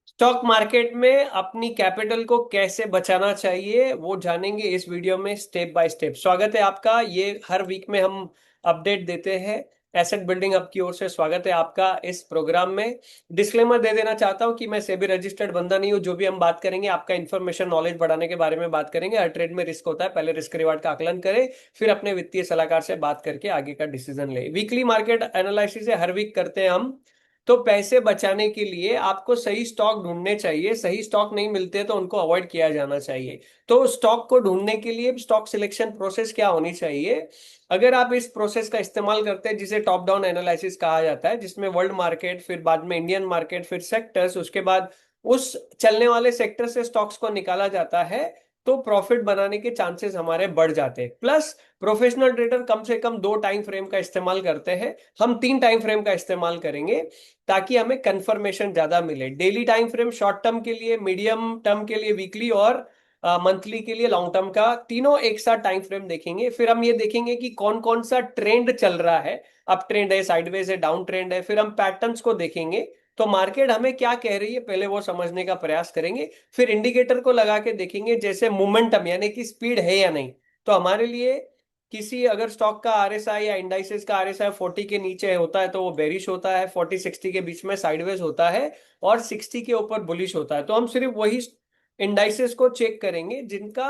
Stock market में अपनी capital को कैसे बचाना चाहिए वो जानेंगे इस वीडियो में स्टेप बाय स्टेप। स्वागत है आपका। ये हर वीक में हम अपडेट देते हैं। एसेट बिल्डिंग अप की ओर से स्वागत है आपका इस प्रोग्राम में। डिस्क्लेमर दे देना चाहता हूं कि मैं सेबी रजिस्टर्ड बंदा नहीं हूं। जो भी हम बात करेंगे आपका इन्फॉर्मेशन नॉलेज बढ़ाने के बारे में बात करेंगे। हर ट्रेड में रिस्क होता है, पहले रिस्क रिवार्ड का आकलन करें, फिर अपने वित्तीय सलाहकार से बात करके आगे का डिसीजन ले। वीकली मार्केट एनालिसिस है, हर वीक करते हैं हम। तो पैसे बचाने के लिए आपको सही स्टॉक ढूंढने चाहिए। सही स्टॉक नहीं मिलते तो उनको अवॉइड किया जाना चाहिए। तो स्टॉक को ढूंढने के लिए स्टॉक सिलेक्शन प्रोसेस क्या होनी चाहिए? अगर आप इस प्रोसेस का इस्तेमाल करते हैं जिसे टॉप डाउन एनालिसिस कहा जाता है, जिसमें वर्ल्ड मार्केट, फिर बाद में इंडियन मार्केट, फिर सेक्टर्स, उसके बाद उस चलने वाले सेक्टर से स्टॉक्स को निकाला जाता है, तो प्रॉफिट बनाने के चांसेस हमारे बढ़ जाते हैं। प्लस प्रोफेशनल ट्रेडर कम से कम 2 टाइम फ्रेम का इस्तेमाल करते हैं। हम 3 टाइम फ्रेम का इस्तेमाल करेंगे ताकि हमें कंफर्मेशन ज्यादा मिले। Daily time frame short term के लिए, मीडियम टर्म के लिए वीकली, और मंथली के लिए लॉन्ग टर्म का, तीनों एक साथ टाइम फ्रेम देखेंगे। फिर हम ये देखेंगे कि कौन कौन सा ट्रेंड चल रहा है। अप ट्रेंड है, साइडवेज है, डाउन ट्रेंड है। फिर हम पैटर्न्स को देखेंगे, तो मार्केट हमें क्या कह रही है पहले वो समझने का प्रयास करेंगे। फिर इंडिकेटर को लगा के देखेंगे, जैसे मोमेंटम यानी कि स्पीड है या नहीं। तो हमारे लिए किसी अगर स्टॉक का आरएसआई या इंडाइसेस का आरएसआई 40 के नीचे होता है तो वो बेरिश होता है, 40-60 के बीच में साइडवेज होता है, और 60 के ऊपर बुलिश होता है। तो हम सिर्फ वही इंडाइसेस को चेक करेंगे जिनका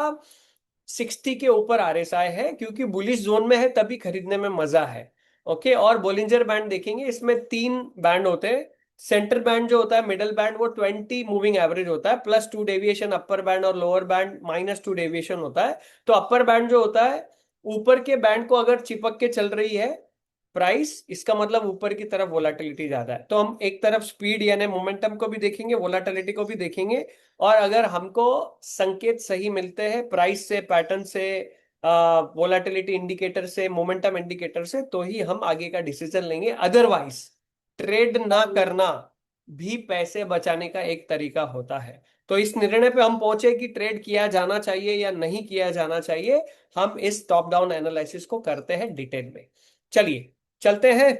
60 के ऊपर आरएसआई है, क्योंकि बुलिश जोन में है तभी खरीदने में मजा है। ओके, और बोलिंजर बैंड देखेंगे। इसमें 3 बैंड होते हैं। सेंटर बैंड जो होता है, मिडल बैंड, वो 20 मूविंग एवरेज होता है, +2 डेविएशन अपर बैंड, और लोअर बैंड -2 डेविएशन होता है। तो अपर बैंड जो होता है, ऊपर के बैंड को अगर चिपक के चल रही है प्राइस, इसका मतलब ऊपर की तरफ वोलाटिलिटी ज्यादा है। तो हम एक तरफ स्पीड यानी मोमेंटम को भी देखेंगे, वोलाटिलिटी को भी देखेंगे। और अगर हमको संकेत सही मिलते हैं प्राइस से, पैटर्न से, वोलाटिलिटी इंडिकेटर से, मोमेंटम इंडिकेटर से, तो ही हम आगे का डिसीजन लेंगे। अदरवाइज ट्रेड ना करना भी पैसे बचाने का एक तरीका होता है। तो इस निर्णय पे हम पहुंचे कि ट्रेड किया जाना चाहिए या नहीं किया जाना चाहिए। हम इस टॉप डाउन एनालिसिस को करते हैं डिटेल में। चलिए चलते हैं।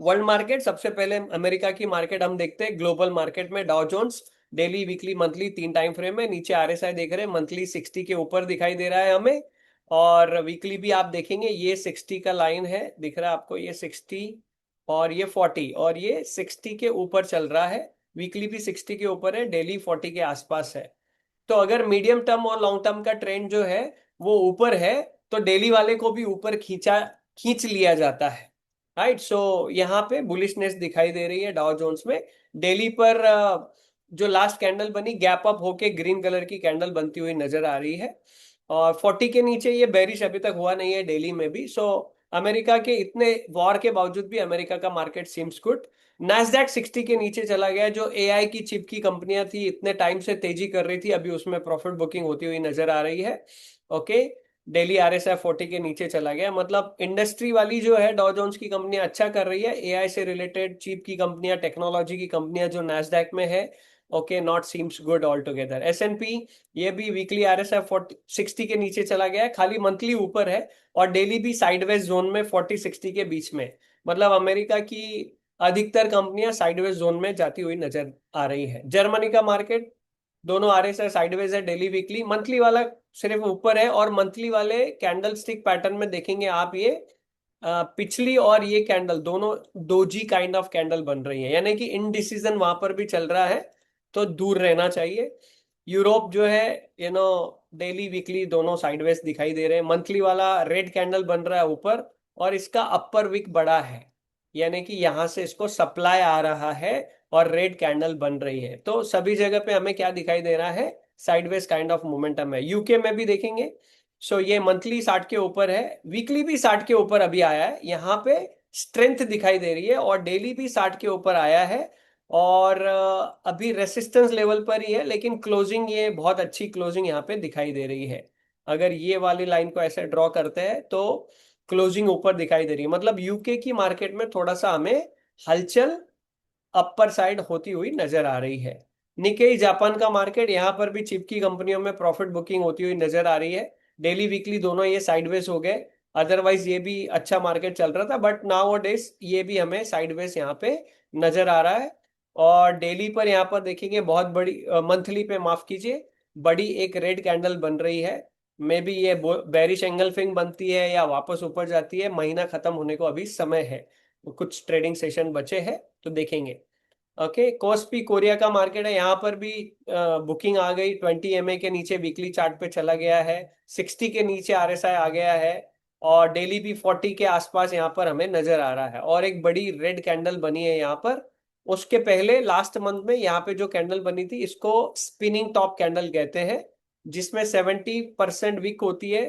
वर्ल्ड मार्केट, सबसे पहले अमेरिका की मार्केट हम देखते हैं। ग्लोबल मार्केट में Dow Jones daily, weekly, monthly 3 time frame में नीचे आरएसआई देख रहे हैं। मंथली 60 के ऊपर दिखाई दे रहा है हमें, और वीकली भी आप देखेंगे ये 60 का लाइन है, दिख रहा है आपको, ये 60 और ये 40, और ये 60 के ऊपर चल रहा है। वीकली भी 60 के ऊपर है, डेली 40 के आसपास है। तो अगर मीडियम टर्म और लॉन्ग टर्म का ट्रेंड जो है वो ऊपर है, तो डेली वाले को भी ऊपर खींच लिया जाता है। राइट, सो यहाँ पे बुलिशनेस दिखाई दे रही है डाउ जोन्स में। डेली पर जो लास्ट कैंडल बनी, गैप अप होके ग्रीन कलर की कैंडल बनती हुई नजर आ रही है। और 40 के नीचे ये बेरिश अभी तक हुआ नहीं है डेली में भी। सो अमेरिका के इतने वॉर के बावजूद भी अमेरिका का मार्केट सीम्स गुड। नैस्डैक 60 के नीचे चला गया। जो एआई की चिप की कंपनियां थी, इतने टाइम से तेजी कर रही थी, अभी उसमें प्रॉफिट बुकिंग होती हुई नजर आ रही है। ओके, डेली आरएसआई 40 के नीचे चला गया। मतलब इंडस्ट्री वाली जो है डॉ जोन्स की कंपनियां अच्छा कर रही है। एआई से रिलेटेड चिप की कंपनियां, टेक्नोलॉजी की कंपनियां जो नैस्डैक में है, okay, not seems good all together. S&P ये भी वीकली आरएसआई 60 के नीचे चला गया है, खाली मंथली ऊपर है, और डेली भी साइडवेज जोन में 40-60 के बीच में। मतलब अमेरिका की अधिकतर कंपनियां साइडवेज जोन में जाती हुई नजर आ रही है। जर्मनी का मार्केट, दोनों आरएसआई साइडवेज है, डेली वीकली। मंथली वाला सिर्फ ऊपर है, और मंथली वाले कैंडल स्टिक पैटर्न में देखेंगे आप, ये पिछली और ये कैंडल दोनों डोजी काइंड ऑफ कैंडल बन रही है, यानी कि इनडिसीजन वहां पर भी चल रहा है, तो दूर रहना चाहिए। यूरोप जो है, डेली वीकली दोनों साइडवेज दिखाई दे रहे हैं। मंथली वाला रेड कैंडल बन रहा है ऊपर, और इसका अपर विक बड़ा है, यानी कि यहां से इसको सप्लाई आ रहा है, और रेड कैंडल बन रही है। तो सभी जगह पे हमें क्या दिखाई दे रहा है? साइडवेज काइंड ऑफ मोमेंटम है। यूके में भी देखेंगे, सो ये मंथली 60 के ऊपर है, वीकली भी 60 के ऊपर अभी आया है, यहाँ पे स्ट्रेंथ दिखाई दे रही है, और डेली भी 60 के ऊपर आया है। और अभी रेसिस्टेंस लेवल पर ही है, लेकिन क्लोजिंग, ये बहुत अच्छी क्लोजिंग यहाँ पे दिखाई दे रही है। अगर ये वाली लाइन को ऐसे ड्रॉ करते हैं तो क्लोजिंग ऊपर दिखाई दे रही है। मतलब यूके की मार्केट में थोड़ा सा हमें हलचल अपर साइड होती हुई नजर आ रही है। निकेई जापान का मार्केट, यहाँ पर भी चिप की कंपनियों में प्रॉफिट बुकिंग होती हुई नजर आ रही है। डेली वीकली दोनों ये साइडवेज हो गए। अदरवाइज ये भी अच्छा मार्केट चल रहा था, बट नाउ डेज ये भी हमें साइडवेज यहाँ पे नजर आ रहा है। और डेली पर यहाँ पर देखेंगे बहुत बड़ी, मंथली पे माफ कीजिए, बड़ी एक रेड कैंडल बन रही है। मे बी ये बेरिश एंगल्फिंग बनती है या वापस ऊपर जाती है, महीना खत्म होने को अभी समय है, कुछ ट्रेडिंग सेशन बचे हैं तो देखेंगे। ओके, कोस्पी कोरिया का मार्केट है, यहाँ पर भी बुकिंग आ गई, 20 MA के नीचे वीकली चार्ट पे चला गया है, 60 के नीचे RSI आ गया है, और डेली भी 40 के आसपास यहाँ पर हमें नजर आ रहा है, और एक बड़ी रेड कैंडल बनी है यहाँ पर। उसके पहले लास्ट मंथ में यहाँ पे जो कैंडल बनी थी इसको स्पिनिंग टॉप कैंडल कहते हैं, जिसमें 70% विक होती है,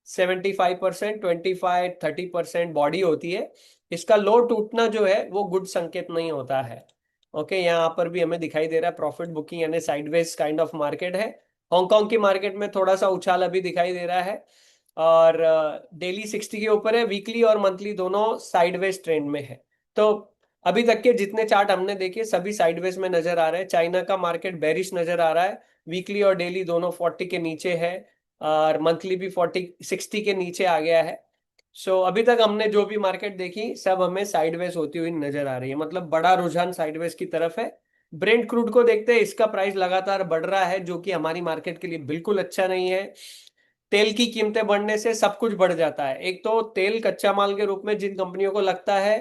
75%, 25-30% बॉडी होती है। इसका लो टूटना जो है वो गुड संकेत नहीं होता है। ओके, यहाँ पर भी हमें दिखाई दे रहा है प्रॉफिट बुकिंग, यानी साइडवेज काइंड ऑफ मार्केट है। हांगकांग की मार्केट में थोड़ा सा उछाल अभी दिखाई दे रहा है, और डेली 60 के ऊपर है, वीकली और मंथली दोनों साइडवेज ट्रेंड में है। तो अभी तक के जितने चार्ट हमने देखे सभी साइडवेज में नजर आ रहे हैं। चाइना का मार्केट बेरिश नजर आ रहा है, वीकली और डेली दोनों 40 के नीचे है, और मंथली भी 40-60 के नीचे आ गया है। सो अभी तक हमने जो भी मार्केट देखी सब हमें साइडवेज होती हुई नजर आ रही है, मतलब बड़ा रुझान साइडवेज की तरफ है। ब्रेंट क्रूड को देखते हैं, इसका प्राइस लगातार बढ़ रहा है जो कि हमारी मार्केट के लिए बिल्कुल अच्छा नहीं है। तेल की कीमतें बढ़ने से सब कुछ बढ़ जाता है। एक तो तेल कच्चा माल के रूप में जिन कंपनियों को लगता है,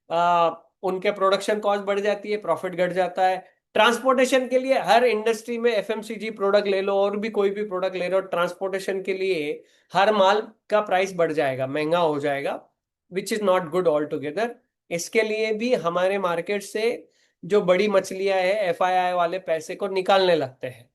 आ, उनके प्रोडक्शन कॉस्ट बढ़ जाती है, प्रॉफिट घट जाता है। ट्रांसपोर्टेशन के लिए हर इंडस्ट्री में FMCG प्रोडक्ट ले लो और भी कोई भी प्रोडक्ट ले लो, ट्रांसपोर्टेशन के लिए हर माल का प्राइस बढ़ जाएगा, महंगा हो जाएगा, विच is not good all together. इसके लिए भी हमारे मार्केट से जो बड़ी मछलियां हैं, FII वाले पैसे को निकालने लगते हैं,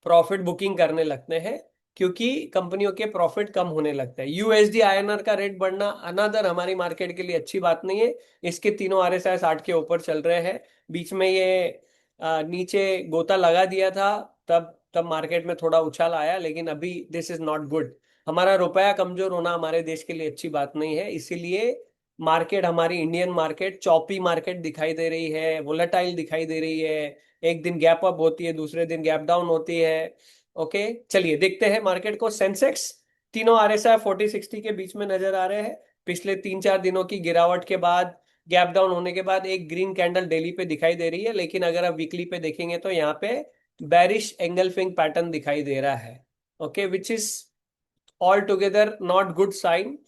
प्रॉफिट बुकिंग करने लगते हैं, क्योंकि कंपनियों के प्रॉफिट कम होने लगते हैं। USD INR का रेट बढ़ना अनदर हमारी मार्केट के लिए अच्छी बात नहीं है। इसके तीनों RSI 60 के ऊपर चल रहे हैं। बीच में ये नीचे गोता लगा दिया था, तब तब मार्केट में थोड़ा उछाल आया, लेकिन अभी दिस इज नॉट गुड। हमारा रुपया कमजोर होना हमारे देश के लिए अच्छी बात नहीं है, इसीलिए मार्केट, हमारी इंडियन मार्केट चॉपी मार्केट दिखाई दे रही है, वोलेटाइल दिखाई दे रही है। एक दिन गैप अप होती है, दूसरे दिन गैप डाउन होती है। ओके, चलिए देखते हैं मार्केट को। सेंसेक्स तीनों RSI 40-60 के बीच में नजर आ रहे हैं। पिछले 3-4 दिनों की गिरावट के बाद, गैप डाउन होने के बाद एक ग्रीन कैंडल डेली पे दिखाई दे रही है, लेकिन अगर आप वीकली पे देखेंगे तो यहाँ पे बेरिश एंगल्फिंग पैटर्न दिखाई दे रहा है। Okay, which is all together not good sign.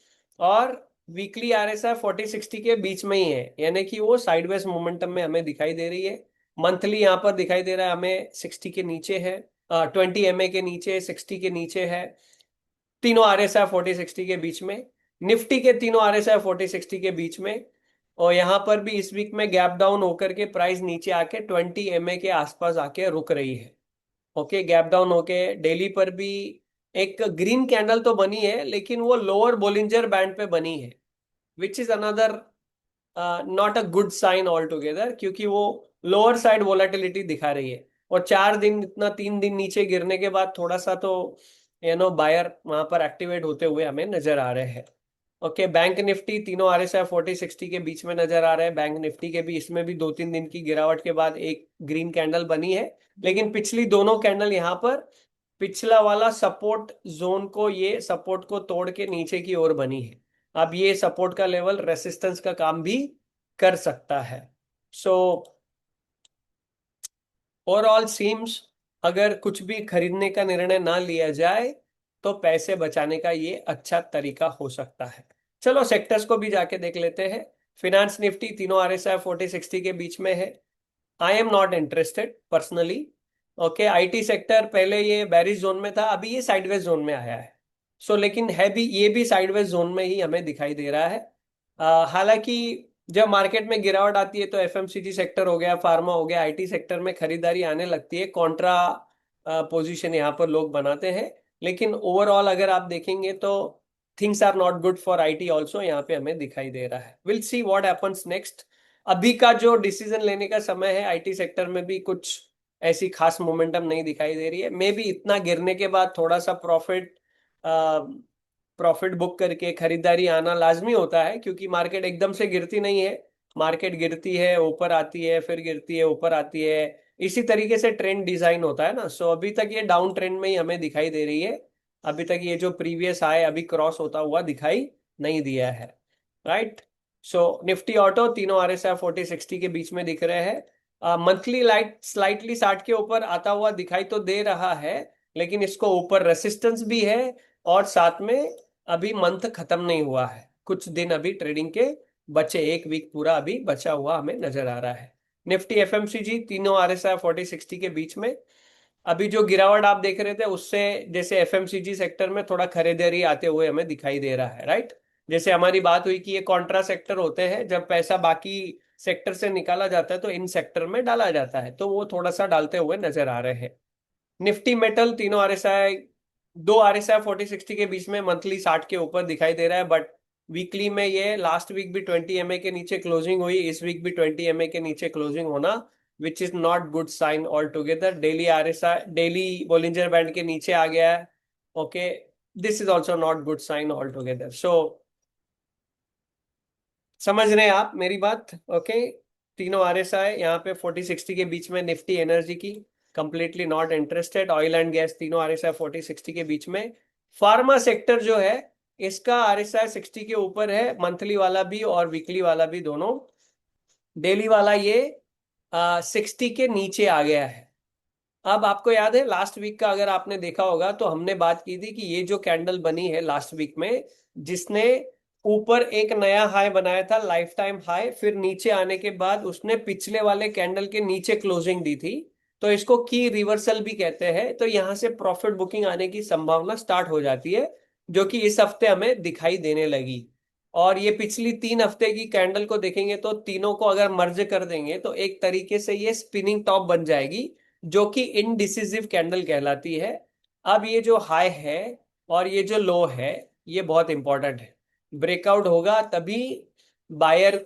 और वीकली RSI 40-60 के बीच में ही है, यानी कि वो साइडवेज मोमेंटम में हमें दिखाई दे रही है। मंथली यहाँ पर दिखाई दे रहा है हमें 60 के नीचे है, 20 MA के नीचे, 60 के नीचे है, तीनों RSI 40-60 के बीच में। निफ्टी के तीनों RSI 40-60 के बीच में। और यहाँ पर भी इस वीक में गैप डाउन होकर के प्राइस नीचे आके 20 MA के आसपास आके रुक रही है। ओके, गैप डाउन होके डेली पर भी एक ग्रीन कैंडल तो बनी है, लेकिन वो लोअर बोलिंजर बैंड पे बनी है, which is another not a good sign all together, क्योंकि वो लोअर साइड वोलेटिलिटी दिखा रही है। और 4 दिन, इतना 3 दिन नीचे गिरने के बाद थोड़ा सा तो बायर वहां पर एक्टिवेट होते हुए हमें नजर आ रहे हैं। ओके, बैंक निफ्टी तीनों RSI 40-60 के बीच में नजर आ रहे हैं। बैंक निफ्टी के भी, इसमें भी 2-3 दिन की गिरावट के बाद एक ग्रीन कैंडल बनी है, लेकिन पिछली दोनों कैंडल यहाँ पर पिछला वाला सपोर्ट जोन को, ये सपोर्ट को तोड़ के नीचे की ओर बनी है। अब ये सपोर्ट का लेवल रेसिस्टेंस का काम भी कर सकता है। सो ओवरऑल सीम्स, अगर कुछ भी खरीदने का निर्णय ना लिया जाए तो पैसे बचाने का ये अच्छा तरीका हो सकता है। चलो सेक्टर्स को भी जाके देख लेते हैं। फिनांस निफ्टी तीनों RSI 40-60 के बीच में है। I am not interested personally. Okay, IT sector पहले ये बैरिश जोन में था, अभी ये साइडवेज जोन में आया है। सो लेकिन है भी, ये भी साइडवेज जोन में ही हमें दिखाई दे रहा है। हालांकि जब मार्केट में गिरावट आती है तो FMCG सेक्टर हो गया, फार्मा हो गया, IT सेक्टर में खरीदारी आने लगती है, कॉन्ट्रा पोजीशन यहाँ पर लोग बनाते हैं। लेकिन ओवरऑल अगर आप देखेंगे तो things are not good for IT also, यहाँ पे हमें दिखाई दे रहा है। Will see what happens next. अभी का जो डिसीजन लेने का समय है, IT सेक्टर में भी कुछ ऐसी खास मोमेंटम नहीं दिखाई दे रही है। मे बी इतना गिरने के बाद थोड़ा सा प्रॉफिट बुक करके खरीदारी आना लाजमी होता है, क्योंकि मार्केट एकदम से गिरती नहीं है। मार्केट गिरती है, ऊपर आती है, फिर गिरती है, ऊपर आती है, इसी तरीके से ट्रेंड डिजाइन होता है ना। सो अभी तक ये डाउन ट्रेंड में ही हमें दिखाई दे रही है। अभी तक ये जो प्रीवियस हाई अभी क्रॉस होता हुआ दिखाई नहीं दिया है, राइट। सो निफ्टी ऑटो तीनों RSI 40-60 के बीच में दिख रहे हैं। मंथली लाइट स्लाइटली 60 के ऊपर आता हुआ दिखाई तो दे रहा है, लेकिन इसको ऊपर रेसिस्टेंस भी है। और साथ में अभी मंथ खत्म नहीं हुआ है, कुछ दिन अभी ट्रेडिंग के बचे, एक वीक पूरा अभी बचा हुआ हमें नजर आ रहा है। निफ्टी FMCG तीनों RSI 40-60 के बीच में। अभी जो गिरावट आप देख रहे थे उससे जैसे FMCG सेक्टर में थोड़ा खरीदारी आते हुए हमें दिखाई दे रहा है, राइट। जैसे हमारी बात हुई कि ये कॉन्ट्रा सेक्टर होते हैं, जब पैसा बाकी सेक्टर से निकाला जाता है तो इन सेक्टर में डाला जाता है, तो वो थोड़ा सा डालते हुए नजर आ रहे हैं। निफ्टी मेटल तीनों RSI, दो RSI 40-60 के बीच में, मंथली 60 के ऊपर दिखाई दे रहा है, बट वीकली में ये लास्ट वीक भी 20 MA के नीचे क्लोजिंग हुई, इस वीक भी 20 MA के नीचे क्लोजिंग होना, which is not good sign all together. Daily RSI, daily Bollinger band के नीचे आ गया है। Okay, this is also not good sign all together. So समझ रहे हैं आप मेरी बात? ओके, तीनों RSI यहाँ पे 40-60 के बीच में। निफ्टी एनर्जी की completely not interested. Oil and gas तीनों RSI 40-60 के बीच में। फार्मा सेक्टर जो है इसका RSI 60 के ऊपर है, मंथली वाला भी और वीकली वाला भी दोनों। डेली वाला ये 60 के नीचे आ गया है। अब आपको याद है लास्ट वीक का अगर आपने देखा होगा तो हमने बात की थी कि ये जो कैंडल बनी है लास्ट वीक में, जिसने ऊपर एक नया हाई बनाया था, लाइफ टाइम हाई, फिर नीचे आने के बाद उसने पिछले वाले कैंडल के नीचे क्लोजिंग दी थी, तो इसको की रिवर्सल भी कहते हैं। तो यहां से प्रॉफिट बुकिंग आने की संभावना स्टार्ट हो जाती है, जो कि इस हफ्ते हमें दिखाई देने लगी। और ये पिछली 3 हफ्ते की कैंडल को देखेंगे तो तीनों को अगर मर्ज कर देंगे तो एक तरीके से ये स्पिनिंग टॉप बन जाएगी, जो कि इनडिसिसिव कैंडल कहलाती है। अब ये जो हाई है और ये जो लो है, ये बहुत इंपॉर्टेंट है। ब्रेकआउट होगा तभी बायर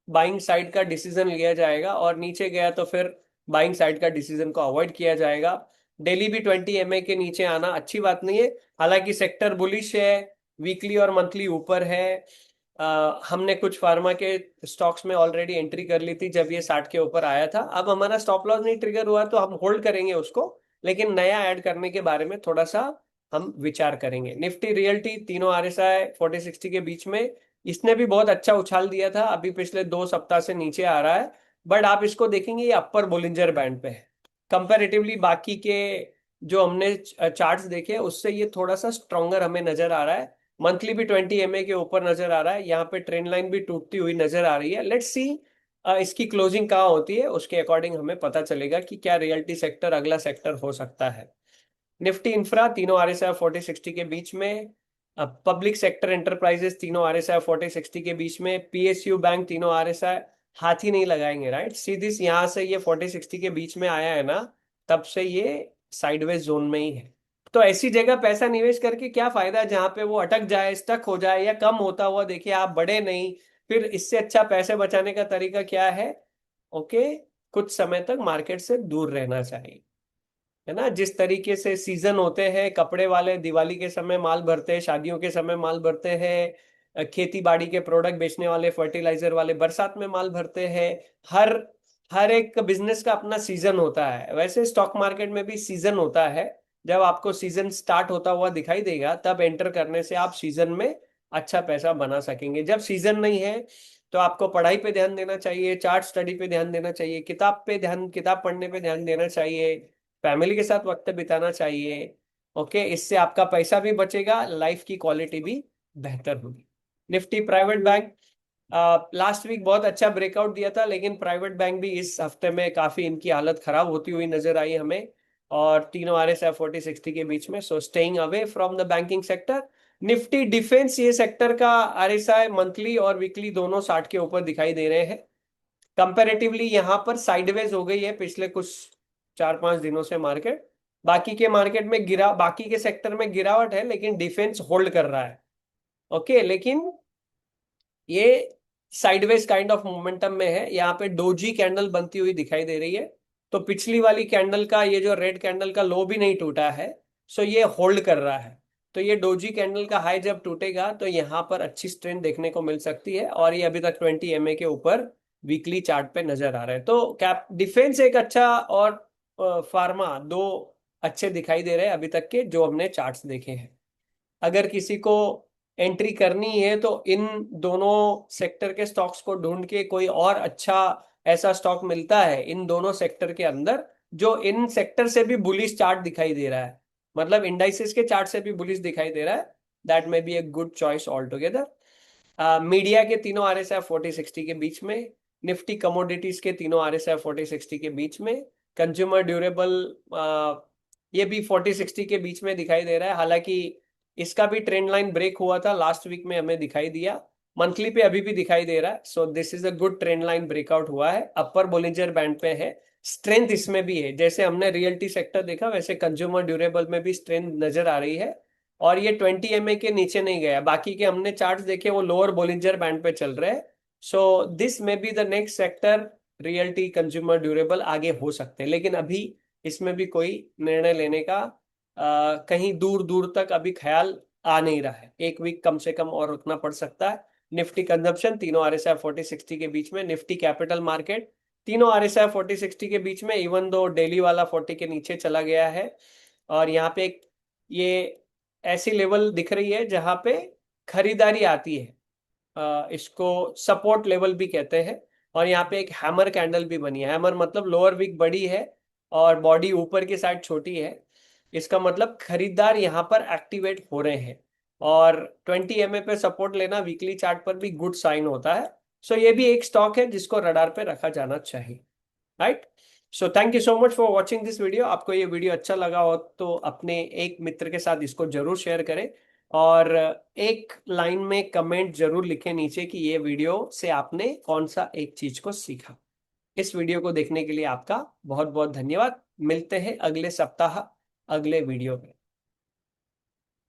बाइंग साइड का डिसीजन लिया जाएगा, और नीचे गया तो फिर बाइंग साइड का डिसीजन को अवॉइड किया जाएगा। डेली भी 20 MA के नीचे आना अच्छी बात नहीं है। हालांकि सेक्टर बुलिश है, वीकली और मंथली ऊपर है। हमने कुछ फार्मा के स्टॉक्स में ऑलरेडी एंट्री कर ली थी जब ये 60 के ऊपर आया था। अब हमारा स्टॉप लॉस नहीं ट्रिगर हुआ तो हम होल्ड करेंगे उसको, लेकिन नया ऐड करने के बारे में थोड़ा सा हम विचार करेंगे। निफ्टी रियल्टी तीनों RSI 40-60 के बीच में। इसने भी बहुत अच्छा उछाल दिया था, अभी पिछले 2 सप्ताह से नीचे आ रहा है, बट आप इसको देखेंगे ये अपर बोलिंजर बैंड पे है। कंपैरेटिवली बाकी के जो हमने चार्ट्स देखे उससे ये थोड़ा सा स्ट्रॉन्गर हमें नजर आ रहा है। मंथली भी 20 MA के ऊपर नजर आ रहा है, यहाँ पे ट्रेंड लाइन भी टूटती हुई नजर आ रही है। लेट्स सी इसकी क्लोजिंग कहाँ होती है, उसके अकॉर्डिंग हमें पता चलेगा कि क्या रियल्टी सेक्टर अगला सेक्टर हो सकता है। निफ्टी इंफ्रा तीनों RSI 40-60 के बीच में। पब्लिक सेक्टर एंटरप्राइजेस तीनों RSI 40-60 के बीच में। PSU बैंक तीनों RSI, हाथ ही नहीं लगाएंगे, राइट। सीधी यहाँ से ये 40-60 के बीच में आया है ना, तब से ये साइडवेज जोन में ही है। तो ऐसी जगह पैसा निवेश करके क्या फायदा जहां पे वो अटक जाए, स्टक हो जाए या कम होता हुआ देखिए आप, बढ़े नहीं। फिर इससे अच्छा पैसे बचाने का तरीका क्या है? ओके, कुछ समय तक मार्केट से दूर रहना चाहिए, है ना। जिस तरीके से सीजन होते हैं, कपड़े वाले दिवाली के समय माल भरते हैं, शादियों के समय माल भरते हैं, खेती बाड़ी के प्रोडक्ट बेचने वाले, फर्टिलाइजर वाले बरसात में माल भरते हैं। हर हर एक बिजनेस का अपना सीजन होता है, वैसे स्टॉक मार्केट में भी सीजन होता है। जब आपको सीजन स्टार्ट होता हुआ दिखाई देगा तब एंटर करने से आप सीजन में अच्छा पैसा बना सकेंगे। जब सीजन नहीं है तो आपको पढ़ाई पे ध्यान देना चाहिए, चार्ट स्टडी पे ध्यान देना चाहिए, किताब पढ़ने पे ध्यान देना चाहिए, फैमिली के साथ वक्त बिताना चाहिए। ओके, इससे आपका पैसा भी बचेगा, लाइफ की क्वालिटी भी बेहतर होगी। Nifty private bank last week बहुत अच्छा ब्रेकआउट दिया था, लेकिन प्राइवेट बैंक भी इस हफ्ते में काफी इनकी हालत खराब होती हुई नजर आई हमें। और तीनों RSI 40-60 के बीच में, so staying away from the banking sector. Nifty defence ये सेक्टर का RSI मंथली और वीकली दोनों 60 के ऊपर दिखाई दे रहे हैं। कंपैरेटिवली यहाँ पर साइडवेज हो गई है पिछले कुछ 4-5 दिनों से मार्केट। बाकी के सेक्टर में गिरावट है, लेकिन डिफेंस होल्ड कर रहा है। ओके, लेकिन ये साइडवेज काइंड ऑफ मोमेंटम में है। यहाँ पे डोजी कैंडल बनती हुई दिखाई दे रही है, तो पिछली वाली कैंडल का ये जो रेड कैंडल का लो भी नहीं टूटा है, सो ये होल्ड कर रहा है। तो ये डोजी कैंडल का हाई जब टूटेगा तो यहाँ पर अच्छी स्ट्रेंथ देखने को मिल सकती है, और ये अभी तक 20 MA के ऊपर वीकली चार्ट पे नजर आ रहा है। तो कैप डिफेंस एक अच्छा, और फार्मा दो अच्छे दिखाई दे रहे हैं अभी तक के जो हमने चार्ट्स देखे हैं। अगर किसी को एंट्री करनी है तो इन दोनों सेक्टर के स्टॉक्स को ढूंढ के कोई और अच्छा ऐसा स्टॉक मिलता है इन दोनों सेक्टर के अंदर जो इन सेक्टर से भी बुलिश चार्ट दिखाई दे रहा है, मतलब इंडाइसेस के चार्ट से भी बुलिश दिखाई दे रहा है, that may be a good choice all together. Media के तीनों RSI 40-60 के बीच में, निफ्टी कमोडिटीज के तीनों RSI 40-60 के बीच में, कंज्यूमर ड्यूरेबल ये भी 40-60 के बीच में दिखाई दे रहा है। हालांकि इसका भी ट्रेंड लाइन ब्रेक हुआ था लास्ट वीक में, हमें दिखाई दिया। मंथली पे अभी भी दिखाई दे रहा है, so this is a good trend line breakout हुआ है, अपर बोलिंजर बैंड पे है। स्ट्रेंथ इसमें भी है, जैसे हमने रियल्टी सेक्टर देखा वैसे कंज्यूमर ड्यूरेबल में भी स्ट्रेंथ नजर आ रही है। और ये 20 MA के नीचे नहीं गया, बाकी के हमने चार्ट देखे वो लोअर बोलिंजर बैंड पे चल रहे हैं। सो दिस में be the next sector, realty consumer durable आगे हो सकते हैं, लेकिन अभी इसमें भी कोई निर्णय लेने का कहीं दूर दूर तक अभी ख्याल आ नहीं रहा है। एक वीक कम से कम और रुकना पड़ सकता है। निफ्टी कंजप्शन तीनों RSI 40-60 के बीच में, निफ्टी कैपिटल मार्केट तीनों RSI 40-60 के बीच में, इवन दो डेली वाला 40 के नीचे चला गया है। और यहाँ पे एक ये ऐसी लेवल दिख रही है जहां पे खरीदारी आती है, इसको सपोर्ट लेवल भी कहते हैं। और यहाँ पे एक हैमर कैंडल भी बनी है, हैमर मतलब लोअर विक बड़ी है और बॉडी ऊपर की साइड छोटी है, इसका मतलब खरीदार यहाँ पर एक्टिवेट हो रहे हैं। और 20 MA पे सपोर्ट लेना वीकली चार्ट पर भी गुड साइन होता है। सो ये भी एक स्टॉक है जिसको रडार पे रखा जाना चाहिए, right. So thank you so much for watching this video. आपको ये वीडियो अच्छा लगा हो तो अपने एक मित्र के साथ इसको जरूर शेयर करें, और एक लाइन में कमेंट जरूर लिखें नीचे कि ये वीडियो से आपने कौन सा एक चीज को सीखा। इस वीडियो को देखने के लिए आपका बहुत बहुत धन्यवाद। मिलते हैं अगले सप्ताह अगले वीडियो में।